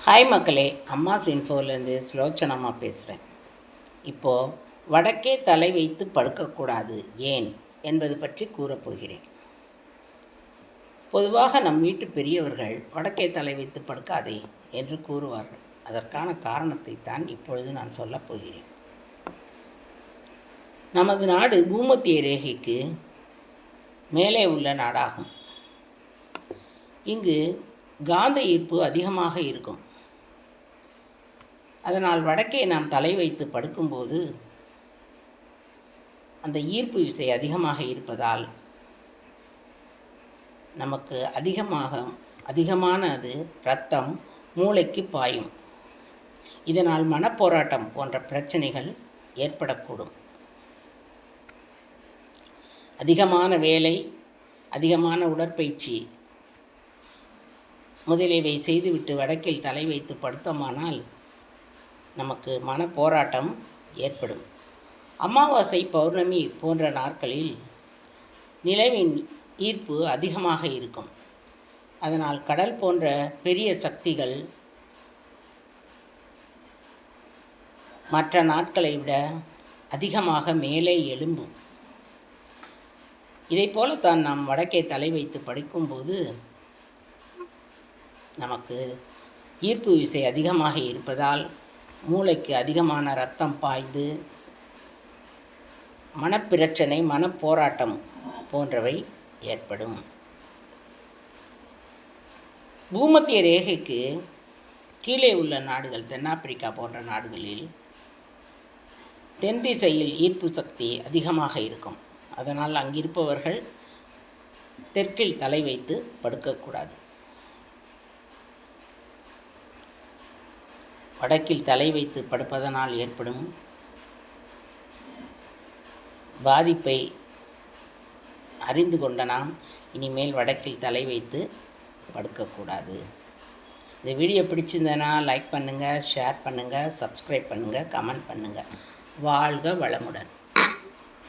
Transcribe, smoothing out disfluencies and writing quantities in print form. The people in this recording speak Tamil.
ஹாய் மக்களே, அம்மாஸ் இன்ஃபோலேருந்து ஸ்லோச்சனமாக பேசுகிறேன். இப்போது வடக்கே தலை வைத்து படுக்கக்கூடாது ஏன் என்பது பற்றி கூறப்போகிறேன். பொதுவாக நம் வீட்டு பெரியவர்கள் வடக்கே தலை வைத்து படுக்காதே என்று கூறுவார்கள். அதற்கான காரணத்தை தான் இப்பொழுது நான் சொல்லப் போகிறேன். நமது நாடு பூமத்திய ரேகைக்கு மேலே உள்ள நாடாகும். இங்கு காந்த ஈர்ப்பு அதிகமாக இருக்கும். அதனால் வடக்கே நாம் தலை வைத்து படுக்கும்போது அந்த ஈர்ப்பு விசை அதிகமாக இருப்பதால் நமக்கு அதிகமான அது இரத்தம் மூளைக்கு பாயும். இதனால் மனப்போராட்டம் போன்ற பிரச்சனைகள் ஏற்படக்கூடும். அதிகமான வேலை, அதிகமான உடற்பயிற்சி முதலியவை செய்துவிட்டு வடக்கில் தலை வைத்து படுத்தோமானால் நமக்கு மனப்போராட்டம் ஏற்படும். அமாவாசை, பௌர்ணமி போன்ற நாட்களில் நிலவின் ஈர்ப்பு அதிகமாக இருக்கும். அதனால் கடல் போன்ற பெரிய சக்திகள் மற்ற நாட்களை விட அதிகமாக மேலே எழும்பும். இதை போலத்தான் நாம் வடக்கே தலை வைத்து படுக்கும்போது நமக்கு ஈர்ப்பு விசை அதிகமாக இருப்பதால் மூளைக்கு அதிகமான இரத்தம் பாய்ந்து மனப்பிரச்சனை, மனப்போராட்டம் போன்றவை ஏற்படும். பூமத்திய ரேகைக்கு கீழே உள்ள நாடுகள், தென்னாப்பிரிக்கா போன்ற நாடுகளில் தென் திசையில் ஈர்ப்பு சக்தி அதிகமாக இருக்கும். அதனால் அங்கிருப்பவர்கள் தெற்கில் தலை வைத்து படுக்கக்கூடாது. வடக்கில் தலை வைத்து படுப்பதனால் ஏற்படும் பாதிப்பை அறிந்து கொண்ட நாம் இனிமேல் வடக்கில் தலை வைத்து படுக்கக்கூடாது. இந்த வீடியோ பிடிச்சிருந்தனா லைக் பண்ணுங்கள், ஷேர் பண்ணுங்கள், சப்ஸ்கிரைப் பண்ணுங்கள், கமெண்ட் பண்ணுங்கள். வாழ்க வளமுடன்.